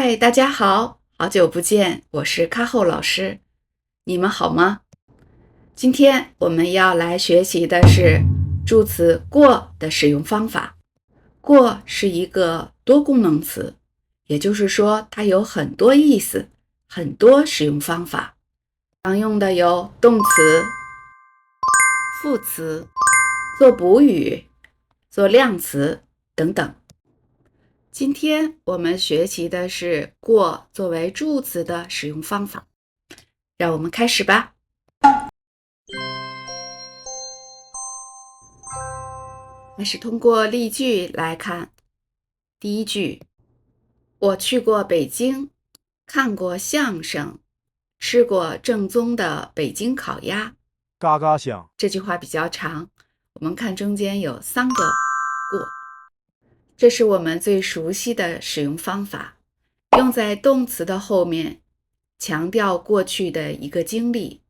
嗨，大家好，好久不见，我是卡后老师，你们好吗？今天我们要来学习的是助词过的使用方法。过是一个多功能词，也就是说它有很多意思，很多使用方法。常用的有动词、副词、做补语、做量词等等。今天我们学习的是过作为助词的使用方法，让我们开始吧。还是通过例句来看。第一句，我去过北京，看过相声，吃过正宗的北京烤鸭。嘎嘎响，这句话比较长，我们看中间有3个过，这是我们最熟悉的使用方法，用在动词的后面，强调过去的一个经历。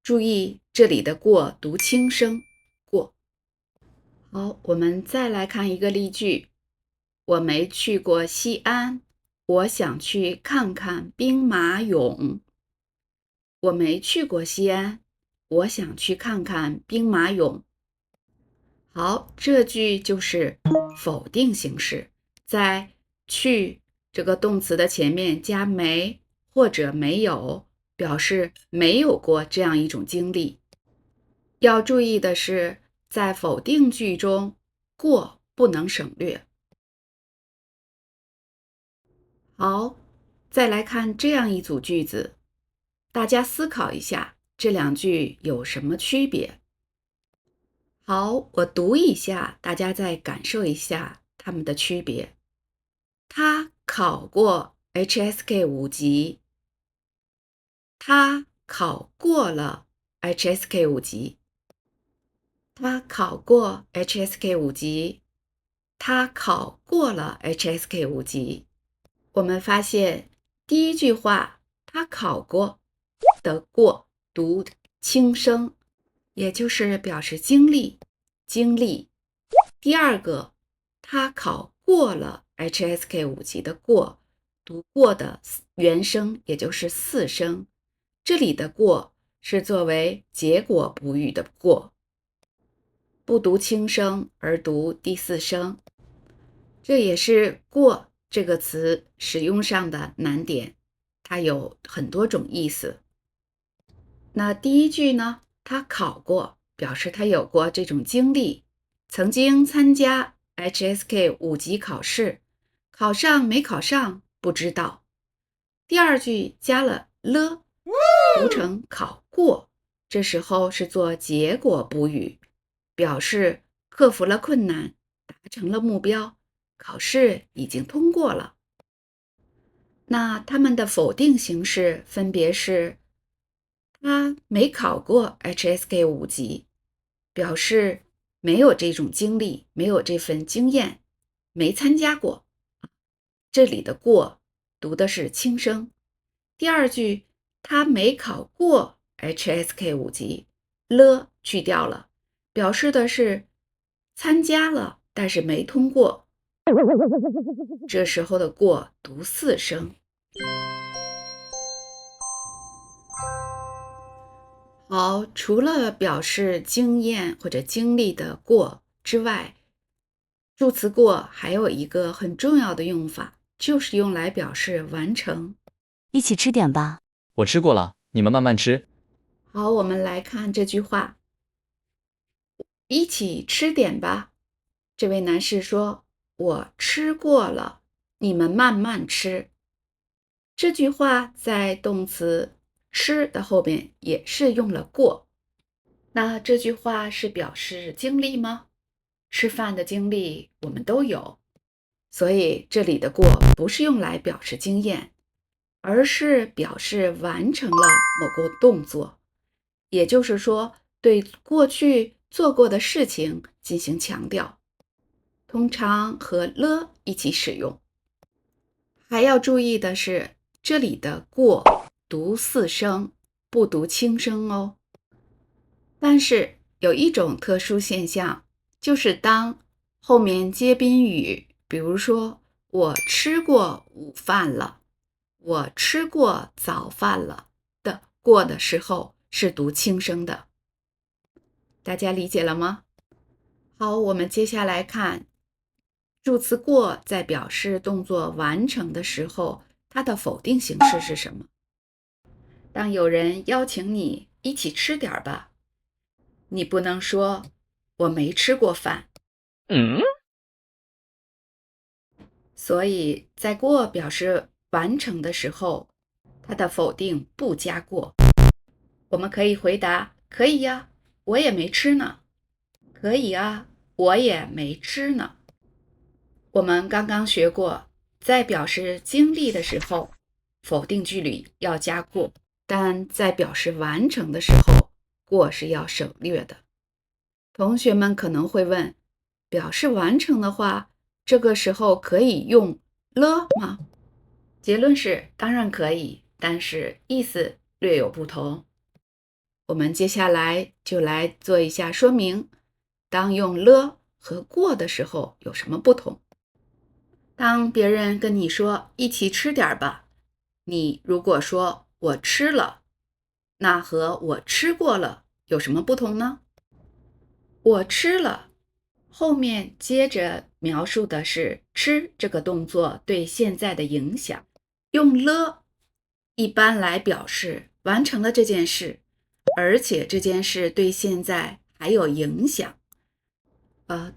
注意这里的过读轻声，过。好，我们再来看一个例句。我没去过西安，我想去看看兵马俑。我没去过西安，我想去看看兵马俑。好，这句就是否定形式，在去这个动词的前面加没或者没有，表示没有过这样一种经历。要注意的是，在否定句中，过不能省略。好，再来看这样一组句子，大家思考一下，这2句有什么区别？好，我读一下，大家再感受一下它们的区别。他考过 HSK 5级，他考过了 HSK 5级。他考过 HSK 5级，他考过了 HSK 5级。我们发现第一句话他考过的过读轻声，也就是表示经历。第二个他考过了 HSK 5级的过读过的原声，也就是4声。这里的过是作为结果补语的过，不读轻声而读第4声，这也是过这个词使用上的难点，它有很多种意思。那第一句呢，他考过，表示他有过这种经历，曾经参加 HSK 5级考试，考上没考上不知道。第二句加了了，读成考过，这时候是做结果补语，表示克服了困难，达成了目标，考试已经通过了。那它们的否定形式分别是他没考过 HSK 5级，表示没有这种经历，没有这份经验，没参加过。这里的过读的是轻声。第二句他没考过 HSK 5级，了去掉了，表示的是参加了，但是没通过。这时候的过读4声。好，除了表示经验或者经历的过之外，助词过还有一个很重要的用法，就是用来表示完成。一起吃点吧。我吃过了，你们慢慢吃。好，我们来看这句话，一起吃点吧。这位男士说，我吃过了，你们慢慢吃。这句话在动词吃的后边也是用了过。那这句话是表示经历吗？吃饭的经历我们都有，所以这里的过不是用来表示经验，而是表示完成了某个动作，也就是说对过去做过的事情进行强调，通常和了一起使用。还要注意的是，这里的过读4声，不读轻声哦。但是有一种特殊现象，就是当后面接宾语，比如说我吃过午饭了，我吃过早饭了的过的时候是读轻声的。大家理解了吗？好，我们接下来看助词过在表示动作完成的时候，它的否定形式是什么？当有人邀请你一起吃点吧，你不能说我没吃过饭。所以在过表示完成的时候，它的否定不加过。我们可以回答可以呀，我也没吃呢。可以啊，我也没吃呢。我们刚刚学过，在表示经历的时候，否定句里要加过，但在表示完成的时候，过是要省略的。同学们可能会问，表示完成的话，这个时候可以用了吗？结论是当然可以，但是意思略有不同。我们接下来就来做一下说明，当用了和过的时候有什么不同。当别人跟你说一起吃点吧，你如果说我吃了，那和我吃过了有什么不同呢？我吃了，后面接着描述的是吃这个动作对现在的影响，用了一般来表示完成了这件事，而且这件事对现在还有影响。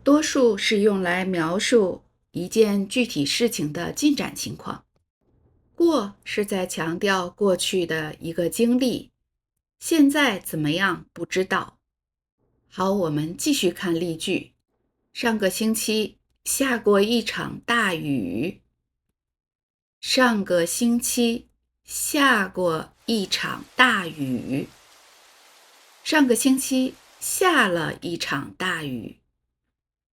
多数是用来描述一件具体事情的进展情况。过是在强调过去的一个经历，现在怎么样不知道。好，我们继续看例句。上个星期下过一场大雨。上个星期下过一场大雨。上个星期下了一场大雨。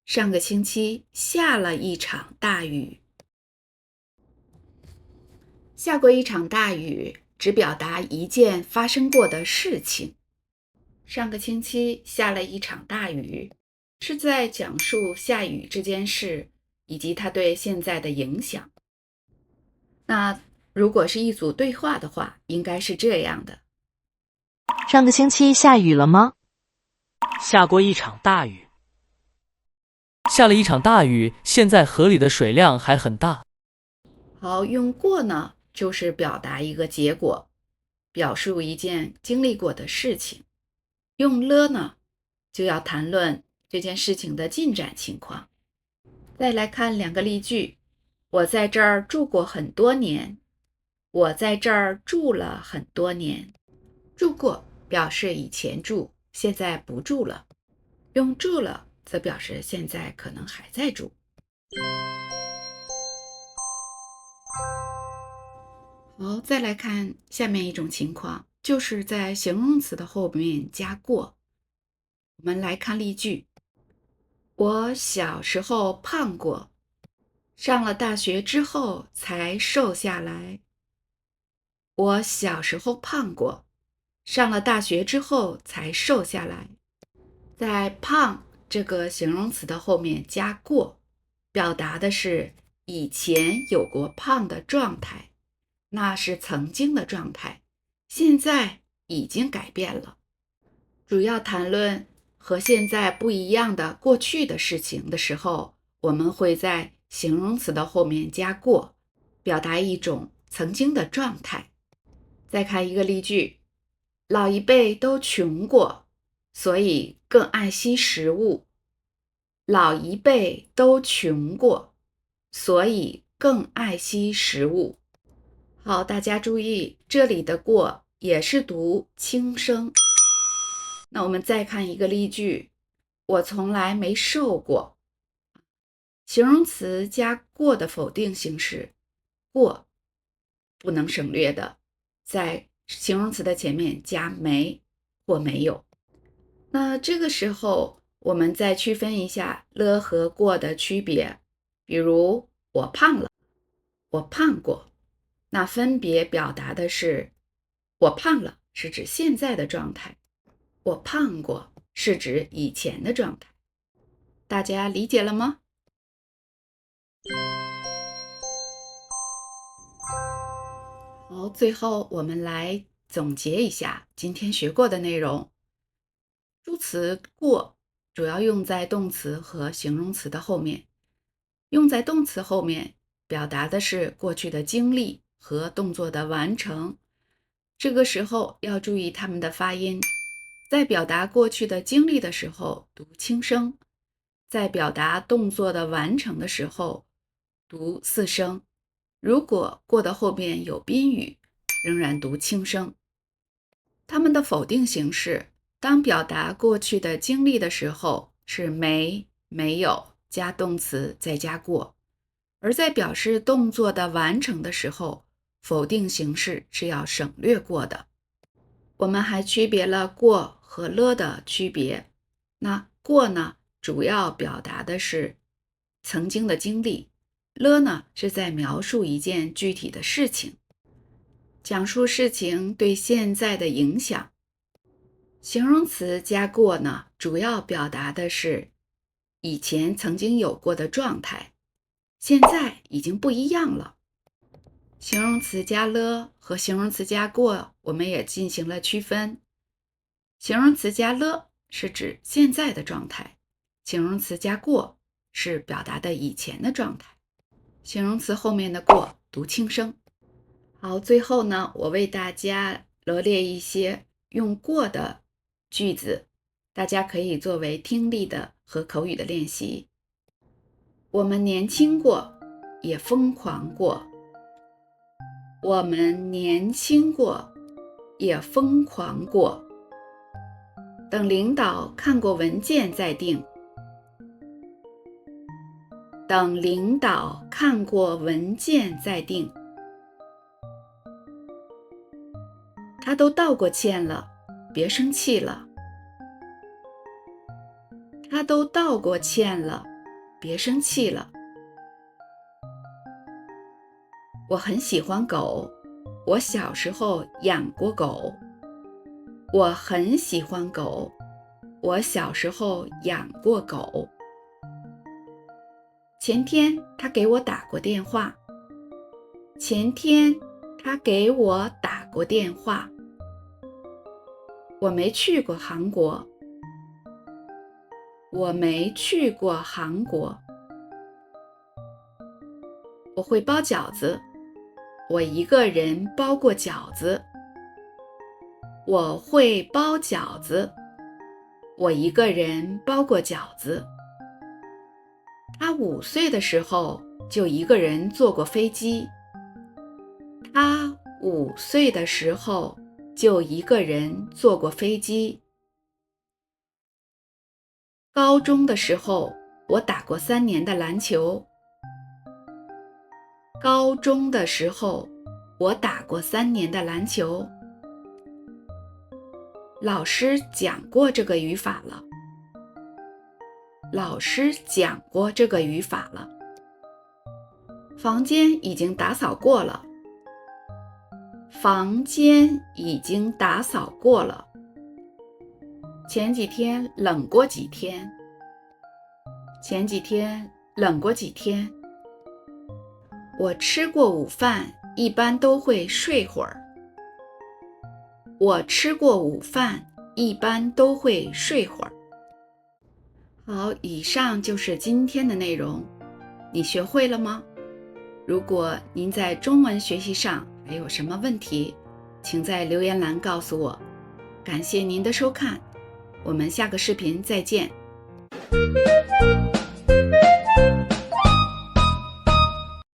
上个星期下了一场大雨。下过一场大雨只表达一件发生过的事情。上个星期下了一场大雨，是在讲述下雨这件事以及它对现在的影响。那如果是一组对话的话，应该是这样的：上个星期下雨了吗？下过一场大雨。下了一场大雨，现在河里的水量还很大。好，用过呢，就是表达一个结果，表述一件经历过的事情。用了呢，就要谈论这件事情的进展情况。再来看两个例句：我在这儿住过很多年。我在这儿住了很多年。住过表示以前住，现在不住了。用住了则表示现在可能还在住。好，再来看下面一种情况，就是在形容词的后面加过。我们来看例句：我小时候胖过，上了大学之后才瘦下来。我小时候胖过，上了大学之后才瘦下来。在胖这个形容词的后面加过，表达的是以前有过胖的状态，那是曾经的状态，现在已经改变了。主要谈论和现在不一样的过去的事情的时候，我们会在形容词的后面加过，表达一种曾经的状态。再看一个例句：老一辈都穷过，所以更爱惜食物。老一辈都穷过，所以更爱惜食物。好，大家注意，这里的过也是读轻声。那我们再看一个例句：我从来没瘦过。形容词加过的否定形式，过不能省略的，在形容词的前面加没或没有。那这个时候我们再区分一下了和过的区别，比如我胖了，我胖过，那分别表达的是我胖了是指现在的状态，我胖过是指以前的状态。大家理解了吗？好，最后我们来总结一下今天学过的内容。助词过主要用在动词和形容词的后面，用在动词后面表达的是过去的经历和动作的完成，这个时候要注意它们的发音，在表达过去的经历的时候读轻声，在表达动作的完成的时候读四声，如果过的后面有宾语，仍然读轻声。它们的否定形式，当表达过去的经历的时候是没有加动词再加过，而在表示动作的完成的时候，否定形式是要省略过的。我们还区别了过和了的区别。那过呢，主要表达的是曾经的经历，了呢是在描述一件具体的事情，讲述事情对现在的影响。形容词加过呢，主要表达的是以前曾经有过的状态，现在已经不一样了。形容词加了和形容词加过，我们也进行了区分。形容词加了是指现在的状态，形容词加过是表达的以前的状态。形容词后面的过读轻声。好，最后呢，我为大家罗列一些用过的句子，大家可以作为听力的和口语的练习。我们年轻过，也疯狂过。我们年轻过，也疯狂过。等领导看过文件再定。等领导看过文件再定。他都道过歉了，别生气了。他都道过歉了，别生气了。我很喜欢狗，我小时候养过狗。我很喜欢狗，我小时候养过狗。前天他给我打过电话。前天他给我打过电话。我没去过韩国。我没去过韩国。我会包饺子。我一个人包过饺子。我会包饺子。我一个人包过饺子。他5岁的时候就一个人坐过飞机。他5岁的时候就一个人坐过飞机。高中的时候，我打过3年的篮球。高中的时候，我打过3年的篮球。老师讲过这个语法了。老师讲过这个语法了。房间已经打扫过了。房间已经打扫过了。前几天冷过几天。前几天冷过几天。我吃过午饭，一般都会睡会儿。我吃过午饭，一般都会睡会儿。好，以上就是今天的内容，你学会了吗？如果您在中文学习上还有什么问题，请在留言栏告诉我。感谢您的收看，我们下个视频再见。